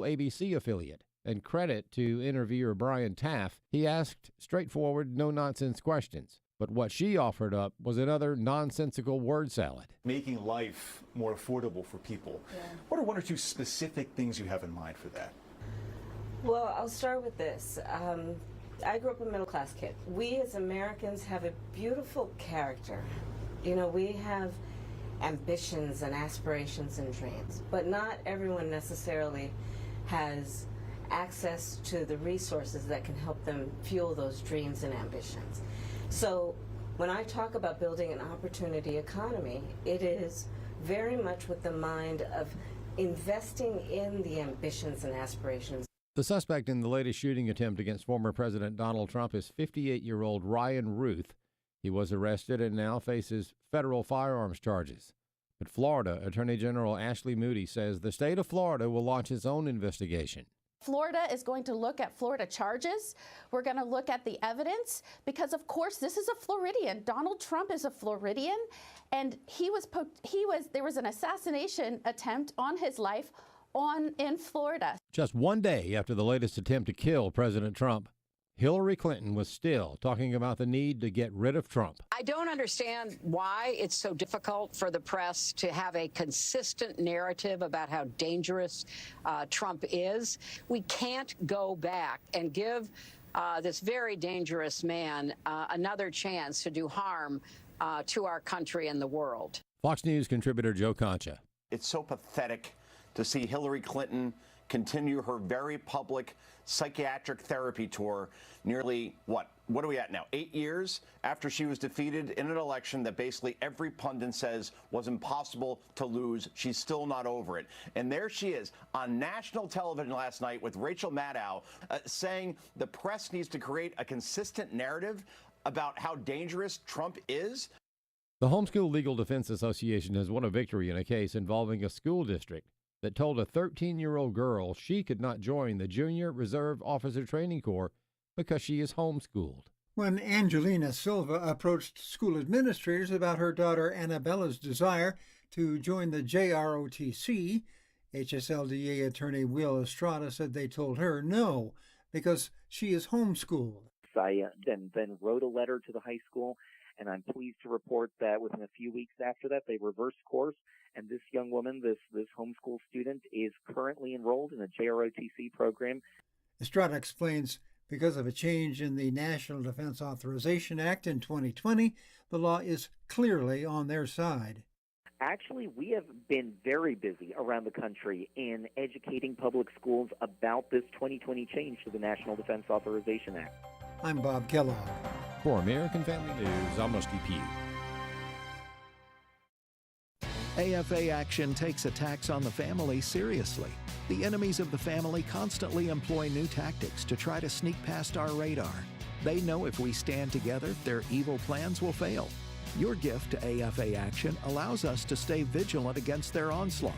ABC affiliate. And credit to interviewer Brian Taff, he asked straightforward, no-nonsense questions. But what she offered up was another nonsensical word salad. Making life more affordable for people. Yeah. What are one or two specific things you have in mind for that? Well, I'll start with this. I grew up a middle-class kid. We as Americans have a beautiful character. You know, we have ambitions and aspirations and dreams, but not everyone necessarily has access to the resources that can help them fuel those dreams and ambitions. So when I talk about building an opportunity economy, it is very much with the mind of investing in the ambitions and aspirations. The suspect in the latest shooting attempt against former President Donald Trump is 58-year-old Ryan Ruth. He was arrested and now faces federal firearms charges. But Florida Attorney General Ashley Moody says the state of Florida will launch its own investigation. Florida is going to look at Florida charges. We're going to look at the evidence because, of course, this is a Floridian. Donald Trump is a Floridian, and there was an assassination attempt on his life in Florida. Just one day after the latest attempt to kill President Trump, Hillary Clinton was still talking about the need to get rid of Trump. I don't understand why it's so difficult for the press to have a consistent narrative about how dangerous Trump is. We can't go back and give this very dangerous man another chance to do harm to our country and the world. Fox News contributor Joe Concha. It's so pathetic to see Hillary Clinton continue her very public psychiatric therapy tour nearly, what are we at now, 8 years after she was defeated in an election that basically every pundit says was impossible to lose. She's still not over it. And there she is on national television last night with Rachel Maddow saying the press needs to create a consistent narrative about how dangerous Trump is. The Homeschool Legal Defense Association has won a victory in a case involving a school district that told a 13-year-old girl she could not join the Junior Reserve Officer Training Corps because she is homeschooled. When Angelina Silva approached school administrators about her daughter Annabella's desire to join the JROTC, HSLDA attorney Will Estrada said they told her no, because she is homeschooled. I then wrote a letter to the high school, and I'm pleased to report that within a few weeks after that, they reversed course. And this young woman, this homeschool student, is currently enrolled in a JROTC program. Estrada explains because of a change in the National Defense Authorization Act in 2020, the law is clearly on their side. Actually, we have been very busy around the country in educating public schools about this 2020 change to the National Defense Authorization Act. I'm Bob Kellogg. For American Family News, I'm Rusty Pugh. AFA Action takes attacks on the family seriously. The enemies of the family constantly employ new tactics to try to sneak past our radar. They know if we stand together, their evil plans will fail. Your gift to AFA Action allows us to stay vigilant against their onslaught.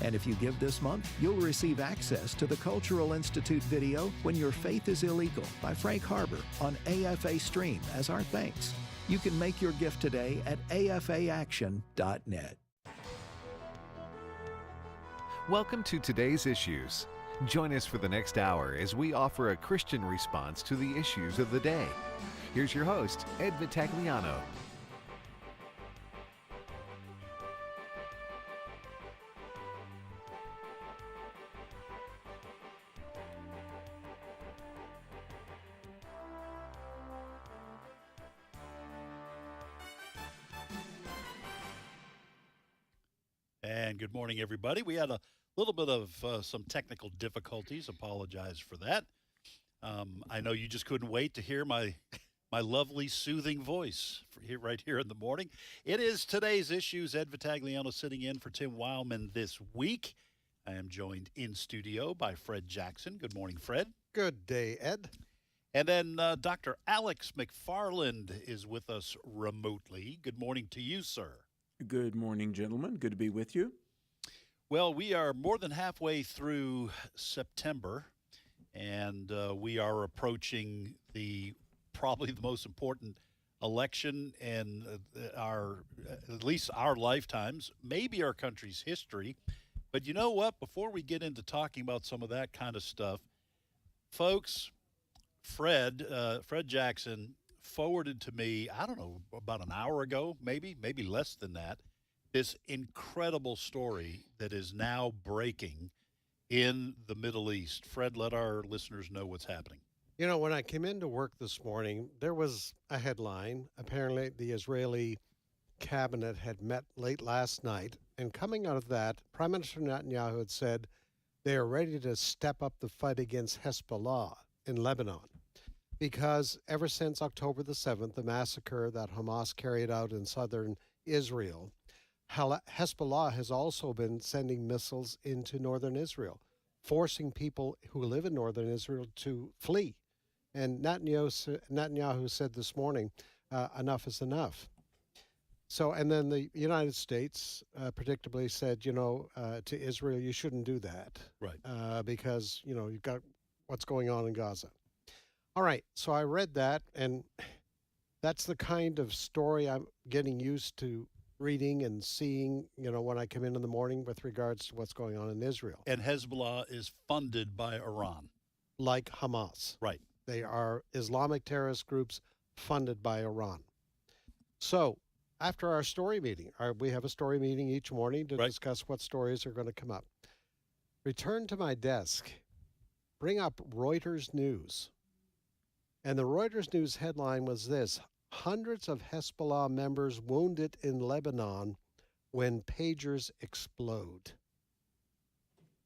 And if you give this month, you'll receive access to the Cultural Institute video When Your Faith is Illegal by Frank Harbor on AFA Stream as our thanks. You can make your gift today at afaaction.net. Welcome to Today's Issues. Join us for the next hour as we offer a Christian response to the issues of the day. Here's your host, Ed Vitagliano. And good morning, everybody. We had a little bit of some technical difficulties. Apologize for that. I know you just couldn't wait to hear my lovely, soothing voice right here in the morning. It is Today's Issues. Ed Vitagliano sitting in for Tim Wildman this week. I am joined in studio by Fred Jackson. Good morning, Fred. Good day, Ed. And then Dr. Alex McFarland is with us remotely. Good morning to you, sir. Good morning, gentlemen. Good to be with you. Well, we are more than halfway through September, and we are approaching probably the most important election in at least our lifetimes, maybe our country's history. But you know what? Before we get into talking about some of that kind of stuff, folks, Fred Jackson forwarded to me, I don't know, about an hour ago, maybe less than that, this incredible story that is now breaking in the Middle East. Fred, let our listeners know what's happening. You know, when I came into work this morning, there was a headline. Apparently, the Israeli cabinet had met late last night, and coming out of that, Prime Minister Netanyahu had said they are ready to step up the fight against Hezbollah in Lebanon. Because ever since October the 7th, the massacre that Hamas carried out in southern Israel, Hezbollah has also been sending missiles into northern Israel, forcing people who live in northern Israel to flee. And Netanyahu said this morning, enough is enough. So, and then the United States predictably said, to Israel, you shouldn't do that. Right. Because, you've got what's going on in Gaza. All right, so I read that, and that's the kind of story I'm getting used to reading and seeing, when I come in the morning with regards to what's going on in Israel. And Hezbollah is funded by Iran. Like Hamas. Right. They are Islamic terrorist groups funded by Iran. So after our story meeting, we have a story meeting each morning to discuss what stories are going to come up. Return to my desk, bring up Reuters News. And the Reuters News headline was this: hundreds of Hezbollah members wounded in Lebanon when pagers explode.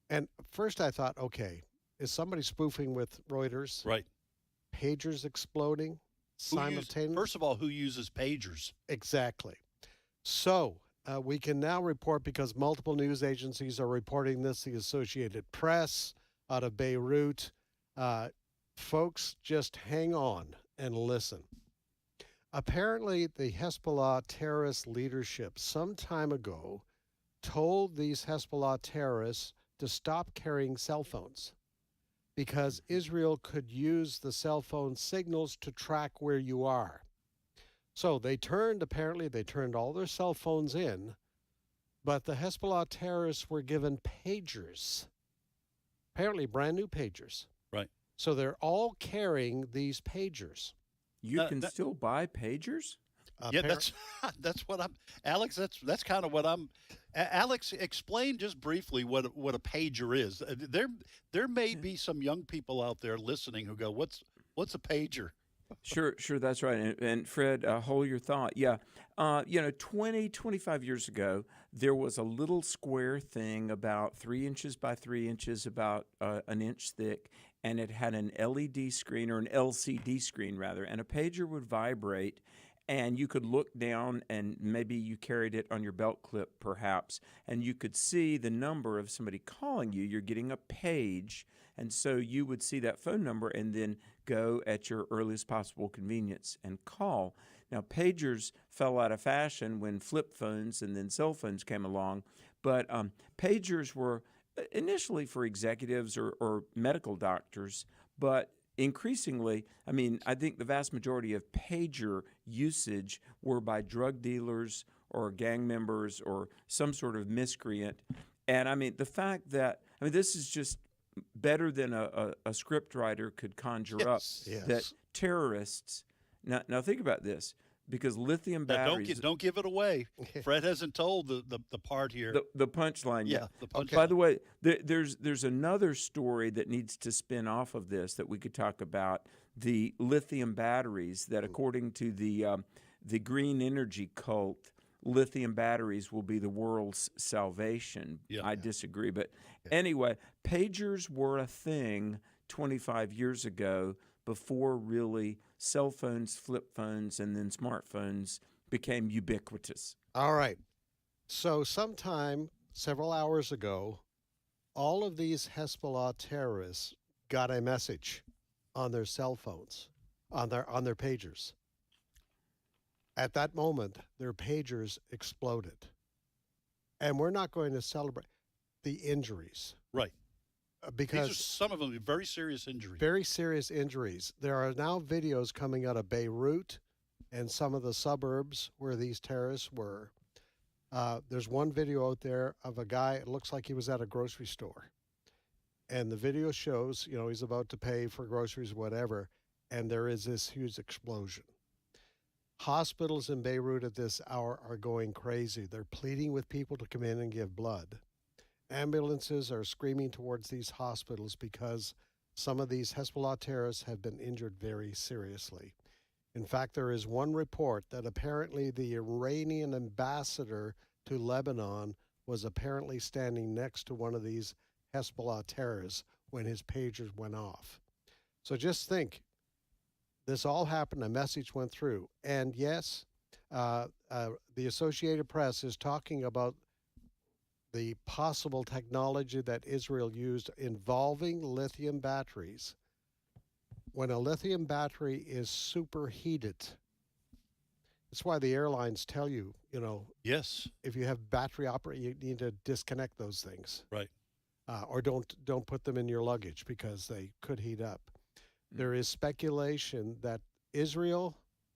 And first I thought, okay, is somebody spoofing with Reuters? Right. Pagers exploding simultaneously? First of all, who uses pagers? Exactly. So we can now report, because multiple news agencies are reporting this, the Associated Press out of Beirut. Folks, just hang on and listen. Apparently, the Hezbollah terrorist leadership some time ago told these Hezbollah terrorists to stop carrying cell phones because Israel could use the cell phone signals to track where you are. So they turned all their cell phones in, but the Hezbollah terrorists were given pagers, apparently brand new pagers. Right. So they're all carrying these pagers. You can still buy pagers? Yeah, that's what I'm, Alex. That's kind of what I'm. Alex, explain just briefly what a pager is. There may be some young people out there listening who go, "What's a pager?" Sure, that's right. And Fred, hold your thought. Yeah, 25 years ago, there was a little square thing about 3 inches by 3 inches, about an inch thick, and it had an LED screen, or an LCD screen rather, and a pager would vibrate, and you could look down, and maybe you carried it on your belt clip perhaps, and you could see the number of somebody calling you. You're getting a page, and so you would see that phone number and then go at your earliest possible convenience and call. Now, pagers fell out of fashion when flip phones and then cell phones came along, but pagers were initially for executives or medical doctors, but increasingly, I think the vast majority of pager usage were by drug dealers or gang members or some sort of miscreant. And the fact that, this is just better than a script writer could conjure up, that terrorists, now think about this, because lithium batteries. Don't give it away. Fred hasn't told the part here. The punchline. Yeah. The punchline. By the way, there's another story that needs to spin off of this that we could talk about. The lithium batteries that, according to the green energy cult, lithium batteries will be the world's salvation. Yeah. I disagree, but anyway, pagers were a thing 25 years ago, before really cell phones, flip phones, and then smartphones became ubiquitous. All right. So sometime several hours ago, all of these Hezbollah terrorists got a message on their cell phones, on their pagers. At that moment, their pagers exploded. And we're not going to celebrate the injuries. Right. Because these are some of them very serious injuries. Very serious injuries. There are now videos coming out of Beirut and some of the suburbs where these terrorists were. There's one video out there of a guy, it looks like he was at a grocery store. And the video shows, he's about to pay for groceries, whatever, and there is this huge explosion. Hospitals in Beirut at this hour are going crazy. They're pleading with people to come in and give blood. Ambulances are screaming towards these hospitals because some of these Hezbollah terrorists have been injured very seriously. In fact, there is one report that apparently the Iranian ambassador to Lebanon was apparently standing next to one of these Hezbollah terrorists when his pagers went off. So just think, this all happened, a message went through. And yes, the Associated Press is talking about the possible technology that Israel used involving lithium batteries. When a lithium battery is superheated, that's why the airlines tell you, yes, if you have battery operate, you need to disconnect those things. Right. Or don't put them in your luggage because they could heat up. There is speculation that Israel